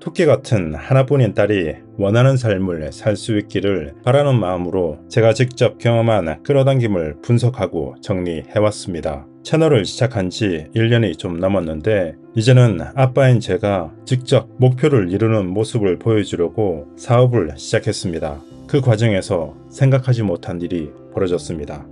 토끼 같은 하나뿐인 딸이 원하는 삶을 살 수 있기를 바라는 마음으로 제가 직접 경험한 끌어당김을 분석하고 정리해왔습니다. 채널을 시작한 지 1년이 좀 넘었는데 이제는 아빠인 제가 직접 목표를 이루는 모습을 보여주려고 사업을 시작했습니다. 그 과정에서 생각하지 못한 일이 벌어졌습니다.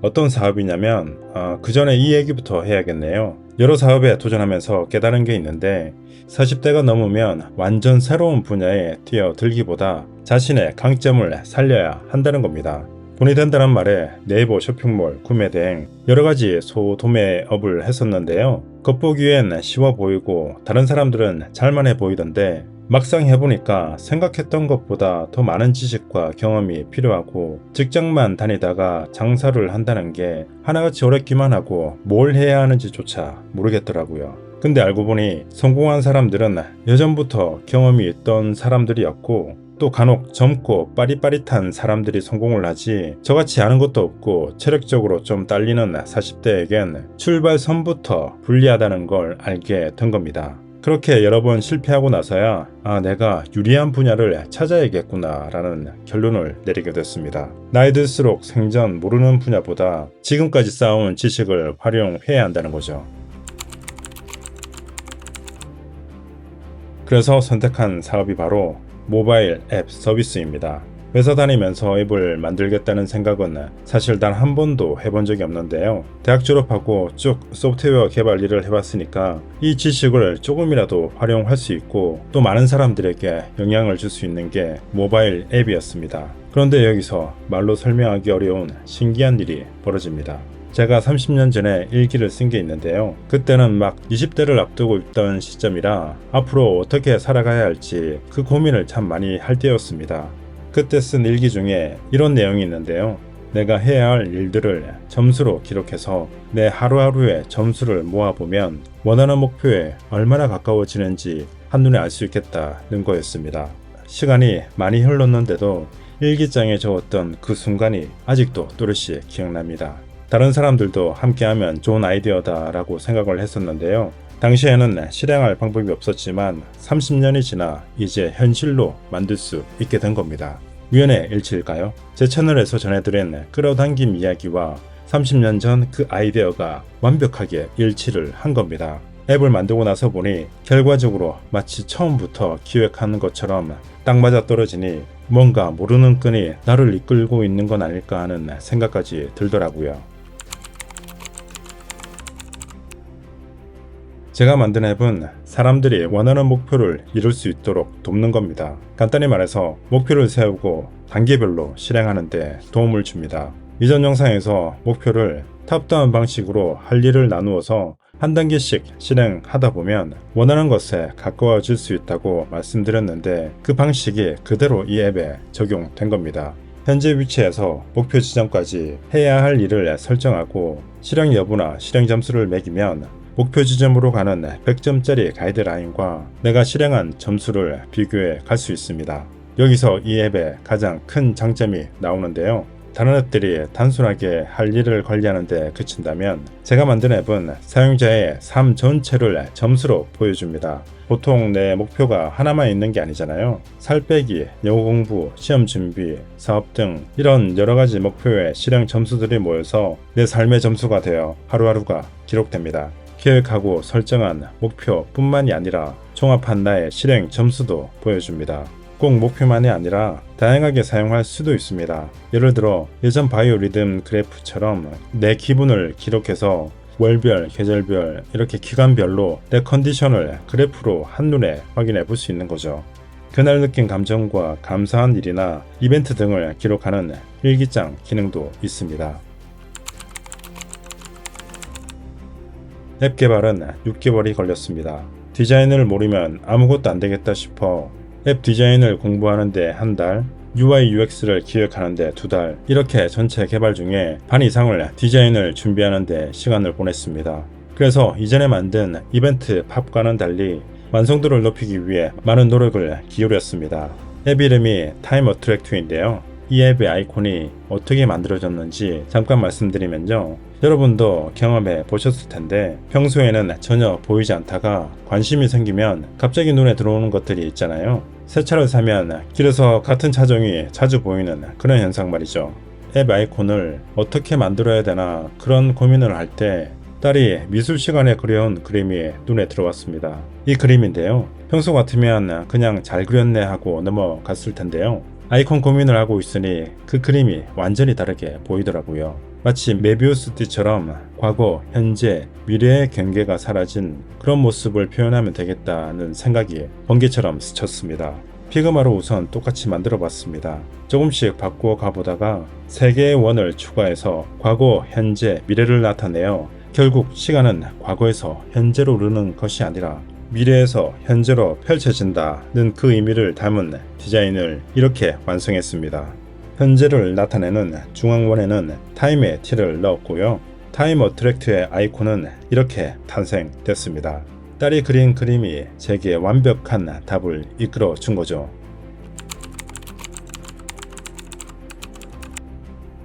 어떤 사업이냐면 그 전에 이 얘기부터 해야겠네요. 여러 사업에 도전하면서 깨달은 게 있는데 40대가 넘으면 완전 새로운 분야에 뛰어들기보다 자신의 강점을 살려야 한다는 겁니다. 돈이 된다는 말에 네이버 쇼핑몰, 구매대행 여러가지 소도매업을 했었는데요. 겉보기엔 쉬워 보이고 다른 사람들은 잘만해 보이던데 막상 해보니까 생각했던 것보다 더 많은 지식과 경험이 필요하고 직장만 다니다가 장사를 한다는 게 하나같이 어렵기만 하고 뭘 해야 하는지조차 모르겠더라고요. 근데 알고 보니 성공한 사람들은 예전부터 경험이 있던 사람들이었고 또 간혹 젊고 빠릿빠릿한 사람들이 성공을 하지 저같이 아는 것도 없고 체력적으로 좀 딸리는 40대에겐 출발선부터 불리하다는 걸 알게 된 겁니다. 그렇게 여러 번 실패하고 나서야 내가 유리한 분야를 찾아야겠구나 라는 결론을 내리게 됐습니다. 나이 들수록 생전 모르는 분야보다 지금까지 쌓아온 지식을 활용해야 한다는 거죠. 그래서 선택한 사업이 바로 모바일 앱 서비스입니다. 회사 다니면서 앱을 만들겠다는 생각은 사실 단 한 번도 해본 적이 없는데요. 대학 졸업하고 쭉 소프트웨어 개발 일을 해봤으니까 이 지식을 조금이라도 활용할 수 있고 또 많은 사람들에게 영향을 줄 수 있는 게 모바일 앱이었습니다. 그런데 여기서 말로 설명하기 어려운 신기한 일이 벌어집니다. 제가 30년 전에 일기를 쓴 게 있는데요. 그때는 막 20대를 앞두고 있던 시점이라 앞으로 어떻게 살아가야 할지 그 고민을 참 많이 할 때였습니다. 그때 쓴 일기 중에 이런 내용이 있는데요. 내가 해야 할 일들을 점수로 기록해서 내 하루하루의 점수를 모아보면 원하는 목표에 얼마나 가까워지는지 한눈에 알 수 있겠다는 거였습니다. 시간이 많이 흘렀는데도 일기장에 적었던 그 순간이 아직도 또렷이 기억납니다. 다른 사람들도 함께하면 좋은 아이디어다라고 생각을 했었는데요. 당시에는 실행할 방법이 없었지만 30년이 지나 이제 현실로 만들 수 있게 된 겁니다. 우연의 일치일까요? 제 채널에서 전해드린 끌어당김 이야기와 30년 전 그 아이디어가 완벽하게 일치를 한 겁니다. 앱을 만들고 나서 보니 결과적으로 마치 처음부터 기획한 것처럼 딱 맞아떨어지니 뭔가 모르는 끈이 나를 이끌고 있는 건 아닐까 하는 생각까지 들더라고요. 제가 만든 앱은 사람들이 원하는 목표를 이룰 수 있도록 돕는 겁니다. 간단히 말해서 목표를 세우고 단계별로 실행하는 데 도움을 줍니다. 이전 영상에서 목표를 탑다운 방식으로 할 일을 나누어서 한 단계씩 실행하다 보면 원하는 것에 가까워질 수 있다고 말씀드렸는데 그 방식이 그대로 이 앱에 적용된 겁니다. 현재 위치에서 목표 지점까지 해야 할 일을 설정하고 실행 여부나 실행 점수를 매기면 목표 지점으로 가는 100점짜리 가이드라인과 내가 실행한 점수를 비교해 갈 수 있습니다. 여기서 이 앱의 가장 큰 장점이 나오는데요. 다른 앱들이 단순하게 할 일을 관리하는 데 그친다면 제가 만든 앱은 사용자의 삶 전체를 점수로 보여줍니다. 보통 내 목표가 하나만 있는 게 아니잖아요. 살 빼기, 영어 공부, 시험 준비, 사업 등 이런 여러가지 목표의 실행 점수들이 모여서 내 삶의 점수가 되어 하루하루가 기록됩니다. 계획하고 설정한 목표뿐만이 아니라 종합한 나의 실행 점수도 보여줍니다. 꼭 목표만이 아니라 다양하게 사용할 수도 있습니다. 예를 들어 예전 바이오리듬 그래프처럼 내 기분을 기록해서 월별, 계절별, 이렇게 기간별로 내 컨디션을 그래프로 한눈에 확인해 볼 수 있는 거죠. 그날 느낀 감정과 감사한 일이나 이벤트 등을 기록하는 일기장 기능도 있습니다. 앱 개발은 6개월이 걸렸습니다. 디자인을 모르면 아무것도 안 되겠다 싶어 앱 디자인을 공부하는데 한 달, UI UX를 기획하는데 2달, 이렇게 전체 개발 중에 반 이상을 디자인을 준비하는데 시간을 보냈습니다. 그래서 이전에 만든 이벤트 팝과는 달리 완성도를 높이기 위해 많은 노력을 기울였습니다. 앱 이름이 타임 어트랙트인데요. 이 앱의 아이콘이 어떻게 만들어졌는지 잠깐 말씀드리면요. 여러분도 경험해 보셨을 텐데 평소에는 전혀 보이지 않다가 관심이 생기면 갑자기 눈에 들어오는 것들이 있잖아요. 새 차를 사면 길에서 같은 차종이 자주 보이는 그런 현상 말이죠. 앱 아이콘을 어떻게 만들어야 되나 그런 고민을 할 때 딸이 미술 시간에 그려온 그림이 눈에 들어왔습니다. 이 그림인데요. 평소 같으면 그냥 잘 그렸네 하고 넘어갔을 텐데요. 아이콘 고민을 하고 있으니 그 그림이 완전히 다르게 보이더라고요. 마치 메비우스 띠처럼 과거, 현재, 미래의 경계가 사라진 그런 모습을 표현하면 되겠다는 생각이 번개처럼 스쳤습니다. 피그마로 우선 똑같이 만들어 봤습니다. 조금씩 바꾸어 가보다가 3개의 원을 추가해서 과거, 현재, 미래를 나타내어 결국 시간은 과거에서 현재로 흐르는 것이 아니라 미래에서 현재로 펼쳐진다는 그 의미를 담은 디자인을 이렇게 완성했습니다. 현재를 나타내는 중앙원에는 타임의 T를 넣었고요. 타임 어트랙트의 아이콘은 이렇게 탄생됐습니다. 딸이 그린 그림이 제게 완벽한 답을 이끌어 준 거죠.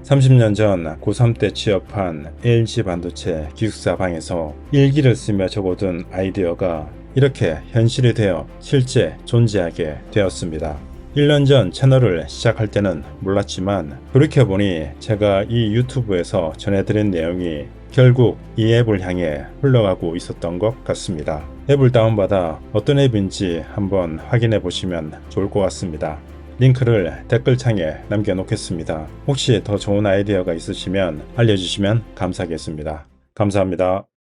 30년 전 고3 때 취업한 LG 반도체 기숙사 방에서 일기를 쓰며 적어둔 아이디어가 이렇게 현실이 되어 실제 존재하게 되었습니다. 1년 전 채널을 시작할 때는 몰랐지만 돌이켜보니 제가 이 유튜브에서 전해드린 내용이 결국 이 앱을 향해 흘러가고 있었던 것 같습니다. 앱을 다운받아 어떤 앱인지 한번 확인해 보시면 좋을 것 같습니다. 링크를 댓글창에 남겨놓겠습니다. 혹시 더 좋은 아이디어가 있으시면 알려주시면 감사하겠습니다. 감사합니다.